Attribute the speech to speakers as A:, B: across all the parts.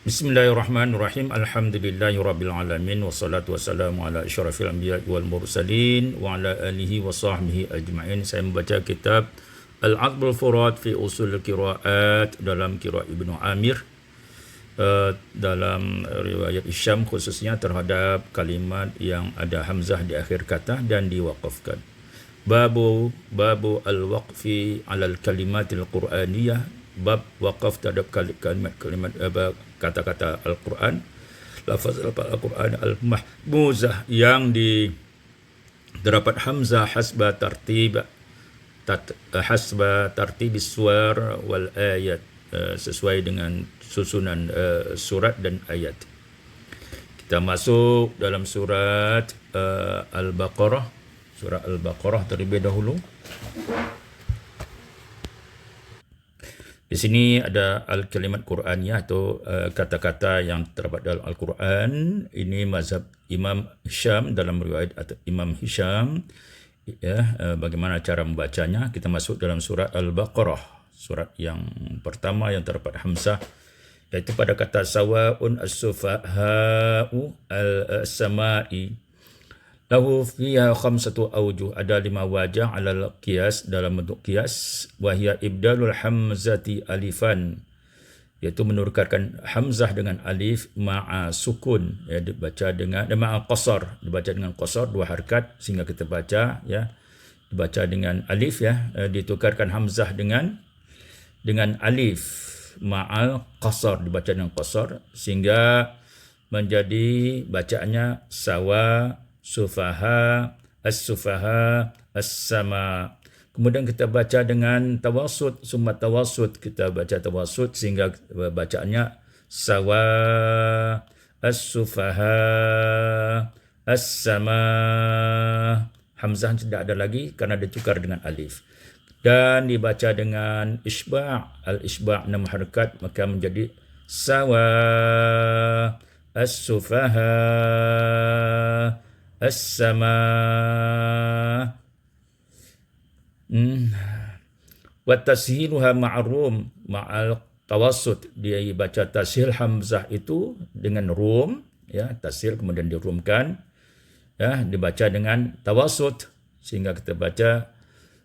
A: Bismillahirrahmanirrahim. Alhamdulillahirabbil alamin wassalatu wassalamu ala asyrafil anbiya'i wal mursalin wa ala alihi wa sahbihi ajma'in. Saya membaca kitab Al-Adbul Furat fi Usul Qiraat dalam qiraat Ibnu Amir, dalam riwayat Hisham khususnya terhadap kalimat yang ada hamzah di akhir kata dan diwaqafkan. Babu al-waqfi 'ala al-kalimatil qur'aniyah, bab waqaf terhadap kalimat kata-kata Al-Quran, lafaz Al-Quran al-mahmuzah yang terdapat hamzah hasba tartib suwar wal ayat, sesuai dengan susunan surat dan ayat. Kita masuk dalam surat Al-Baqarah, surah Al-Baqarah terlebih dahulu. Di sini ada al-kalimat Qur'aniyah atau kata-kata yang terdapat dalam Al-Quran. Ini mazhab Imam Hisham, dalam riwayat Imam Hisham, bagaimana cara membacanya. Kita masuk dalam surat Al-Baqarah, surat yang pertama yang terdapat hamzah, iaitu pada kata sawa'un as-sufaha'u al-sama'i lahu fiha khamsatu awjuh, ada 5 wajah alal qiyas, dalam bentuk qiyas. Wahia ibdalul hamzati alifan, iaitu menukarkan hamzah dengan alif ma'a sukun, ya, dibaca dengan ma'a qasar, dibaca dengan qasar 2 harakat sehingga kita baca, ya, dibaca dengan alif, ya, ditukarkan hamzah dengan alif ma'al qasar, dibaca dengan qasar sehingga menjadi bacaannya sawa sufaha, as-sufaha, as-sama. Kemudian kita baca dengan tawasud, summa tawasud, kita baca tawasud sehingga bacaannya sawa, as-sufaha, as-sama. Hamzah tidak ada lagi karena ditukar dengan alif. Dan dibaca dengan isba', al-isba' 6 harakat, maka menjadi sawa, as-sufaha, as-sama. Wa tashiluha ma'rum ma'al tawassut, dia baca tashil hamzah itu dengan rum, ya, tashil kemudian dirumkan, ya, dibaca dengan tawassut sehingga kita baca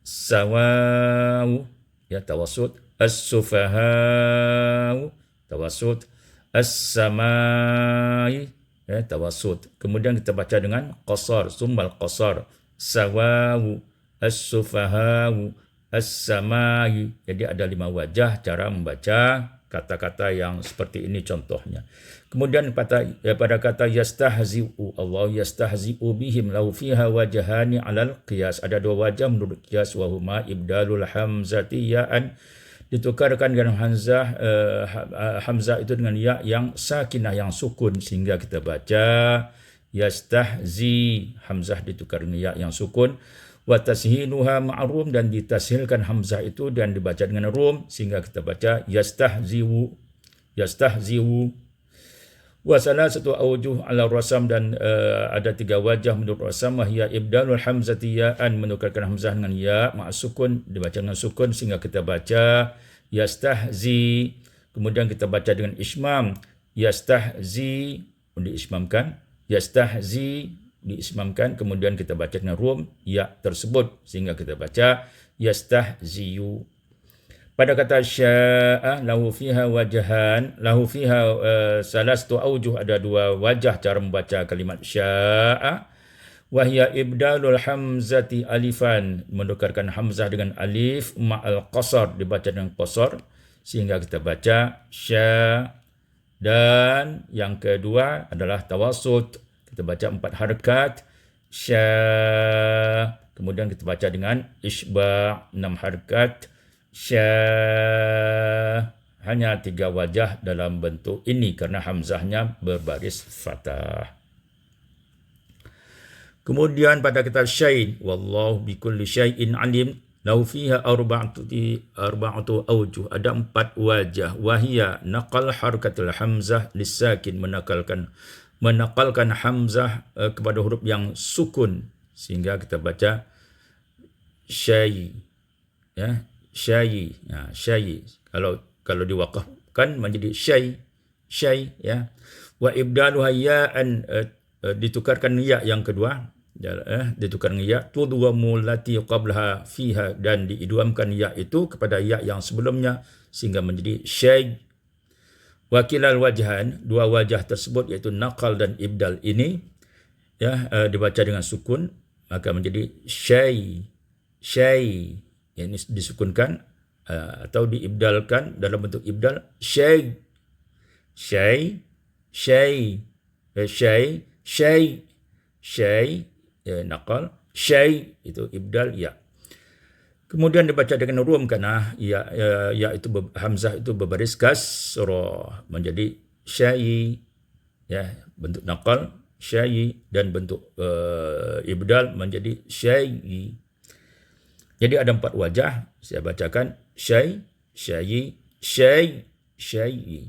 A: sawa'u, ya, tawassut, as-sufaha'u, tawassut, as-sama'i, ya, tawasud. Kemudian kita baca dengan qasar, summal qasar, sawa'u, as-sufaha'u, as-sama'i. Jadi ada 5 wajah cara membaca kata-kata yang seperti ini contohnya. Kemudian pada kata yastahzi'u, Allah yastahzi'u bihim lahu fiha wajhani 'alal qiyas, ada 2 wajah menurut qiyas, wa huma ibdalul hamzati ya'an, ditukarkan dengan hamzah itu dengan ya yang sakinah, yang sukun, sehingga kita baca yastahzi, hamzah ditukar dengan ya yang sukun, wa tashiluha ma'rum, dan ditashilkan hamzah itu dan dibaca dengan rum sehingga kita baca yastahziu. Wa salasatu awjuh ala rasam, dan ada 3 wajah menurut rasam. Wahia ibdalul hamzati ya'an, menukarkan hamzah dengan ya ma'sukun, dibaca dengan sukun sehingga kita baca yastahzi. Kemudian kita baca dengan ismam, yastahzi diismamkan, yastahzi diismamkan, kemudian kita baca dengan rum ya tersebut sehingga kita baca yastahziyu. Pada kata sya'a lahu fiha wajhan, lahu fiha salastu awjuh, ada 2 wajah cara membaca kalimat sya'a. Wahia ibdalul hamzati alifan, menukarkan hamzah dengan alif ma'al qasar, dibaca dengan qasar sehingga kita baca sya'. Dan yang kedua adalah tawasud, kita baca 4 harakat sya', kemudian kita baca dengan isba' 6 harakat sya'. Hanya 3 wajah dalam bentuk ini karena hamzahnya berbaris fathah. Kemudian pada kata syai', wallahu bikulli syai'in alim, lahu fiha arba'atu awjuh, ada 4 wajah. Wahia naqal harakatul hamzah lisakin, menakalkan hamzah kepada huruf yang sukun sehingga kita baca syai', ya, syai'. Kalau diwaqafkan menjadi syai, ya. Wa ibdaluha ya'an, ditukarkan ya yang kedua, ditukarkan ya, tudghamu allati qablaha fiha, dan diidghamkan ya itu kepada ya yang sebelumnya sehingga menjadi syai. Wa kilal wajhan, dua wajah tersebut iaitu naqal dan ibdal ini, ya, dibaca dengan sukun maka menjadi syai, syai, yang ini disukunkan atau diibdalkan dalam bentuk ibdal syai, syai, syai, syai, syai, syai, naqal, syai itu ibdal ya. Kemudian dibaca dengan rum kerana ya itu hamzah itu berbaris kasrah menjadi syai, ya, bentuk naqal syai, dan bentuk ibdal menjadi syai. Jadi ada 4 wajah, saya bacakan syai, syai, syai, syai.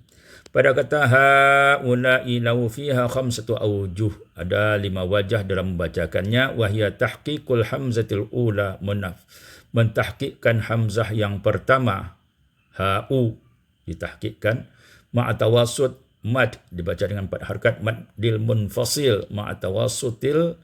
A: Pada kata haula'i lahu fiha khamsatu awjuh, ada 5 wajah dalam membacakannya. Wahya tahqiqul hamzatil ula, mentahqiqkan hamzah yang pertama, ha'u ditahqiqkan, ma'atawassut mad dibaca dengan 4 harakat, maddil munfasil, ma'atawassutil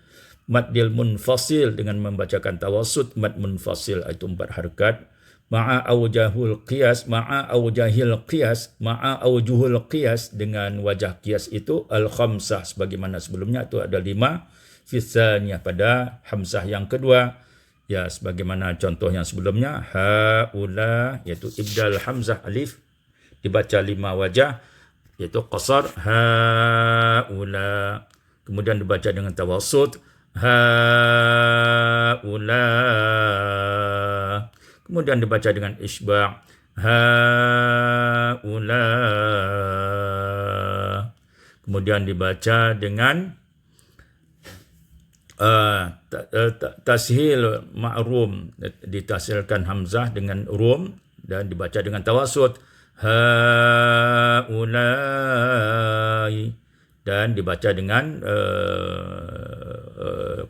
A: maddil munfasil dengan membacakan tawassut mad munfasil, itu 4 harakat. Ma'a awjahul qiyas, ma'a awjahil qiyas, ma'a awjuhul qiyas, dengan wajah qiyas itu al-khamsah sebagaimana sebelumnya itu ada 5, fisaniyah pada hamzah yang kedua, ya, sebagaimana contoh yang sebelumnya haula, iaitu ibdal hamzah alif dibaca 5 wajah, iaitu qasar haula, kemudian dibaca dengan tawassut haula, kemudian dibaca dengan isba' haula, kemudian dibaca dengan tashil ma'rum, ditashilkan hamzah dengan rum dan dibaca dengan tawassut haulai, dan dibaca dengan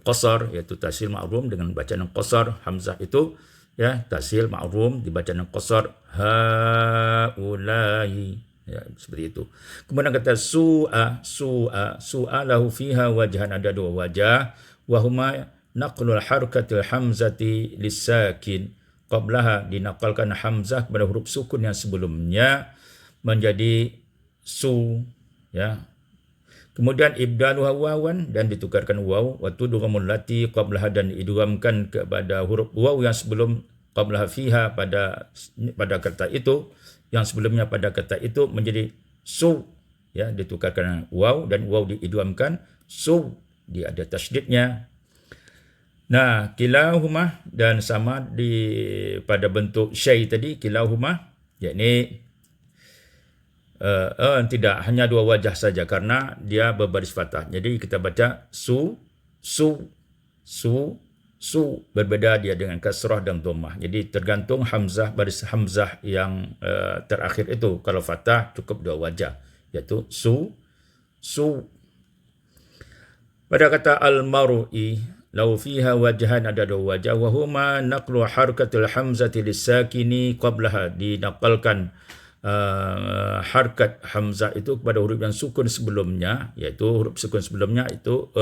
A: qasar, iaitu tashil ma'rum dengan bacaan qasar hamzah itu, ya, tashil ma'rum dibaca dengan qasar haulai, ya, seperti itu. Kemudian kata su'a lahu fiha wajhan, ada 2 wajah, wahuma naqlul harkatil hamzati lisakin qablaha, dinakalkan hamzah kepada huruf sukun yang sebelumnya menjadi su, ya. Kemudian ibdaluha wawan, dan ditukarkan waw, wa tudghamul lati qablaha, dan diidghamkan kepada huruf waw yang sebelum qablaha fiha pada kata itu, yang sebelumnya pada kata itu menjadi su, ya, ditukarkan waw dan waw diidghamkan su, dia ada tasydidnya. Nah, kilahuma, dan sama pada bentuk syai tadi, kilahuma, yakni tidak, hanya 2 wajah saja karena dia berbaris fathah. Jadi kita baca su, berbeda dia dengan kasrah dan dhammah. Jadi tergantung hamzah, baris hamzah yang terakhir itu. Kalau fathah cukup 2 wajah, iaitu su. Pada kata al-mar'i lau fiha wajhan, ada 2 wajah, wa huma naqlu harkatil hamzati lisakini qablaha, dinakalkan harkat hamzah itu kepada huruf yang sukun sebelumnya, iaitu huruf sukun sebelumnya itu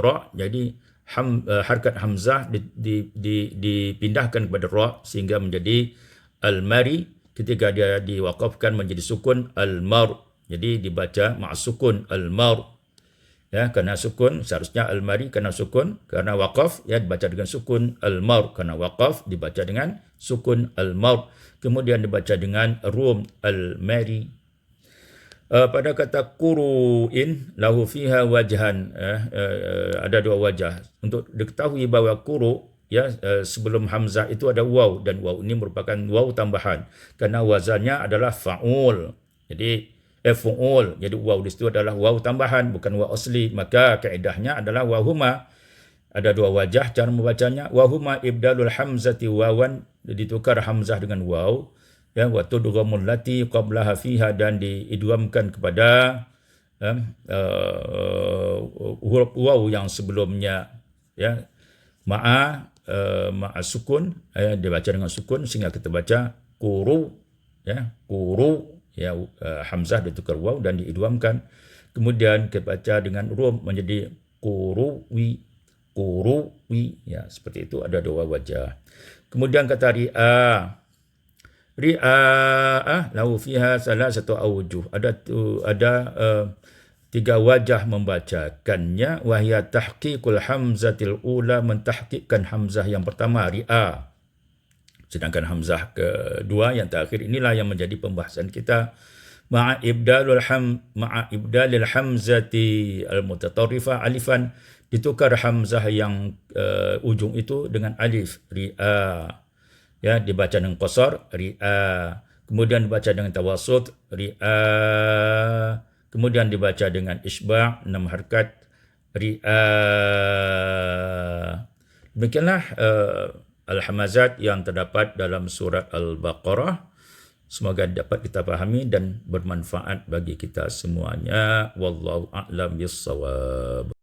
A: ra, jadi harkat hamzah dipindahkan kepada ra sehingga menjadi al-mari, ketika dia diwaqafkan menjadi sukun al-mar, jadi dibaca ma'sukun al-mar, ya, kerana sukun seharusnya al-mari, kerana sukun, kerana waqaf, ya, dibaca dengan sukun al-mar, kerana waqaf dibaca dengan sukun al-mar, kemudian dibaca dengan rum al-mari. Pada kata quru'in lahu fiha wajhan, ada 2 wajah. Untuk diketahui bahawa quru', ya, sebelum hamzah itu ada waw, dan waw ini merupakan waw tambahan kerana wazannya adalah fa'ul. Jadi fu'ul, jadi waw di situ adalah waw tambahan, bukan waw asli. Maka kaedahnya adalah wahuma, ada 2 wajah cara membacanya. Wahuma ibdalul hamzati wawan, ditukar hamzah dengan waw, ya, wa tudghamul lati qablaha fiha, dan diidghamkan kepada huruf waw yang sebelumnya, ya, ma'a sukun, dibaca dengan sukun sehingga kita baca quru, ya, quru, ya, hamzah ditukar waw dan diidghamkan. Kemudian kita baca dengan rum menjadi quruwi, ya, seperti itu, ada dua wajah. Kemudian kata ri'a lahu fiha salasatu awjuh, ada tiga wajah membacakannya. Wahya tahqiqul hamzatil ula, mentahqiqkan hamzah yang pertama ri'a, sedangkan hamzah kedua yang terakhir inilah yang menjadi pembahasan kita. Ma'a ibdalil hamzati al-mutatarrifah alifan, ditukar hamzah yang ujung itu dengan alif, ri'a, ya, dibaca dengan qasar ri'a, kemudian dibaca dengan tawassut ri'a, kemudian dibaca dengan isba' 6 harakat ri'a. Demikianlah al-hamazat yang terdapat dalam surat Al-Baqarah. Semoga dapat kita fahami dan bermanfaat bagi kita semuanya. Wallahu a'lam bissawab.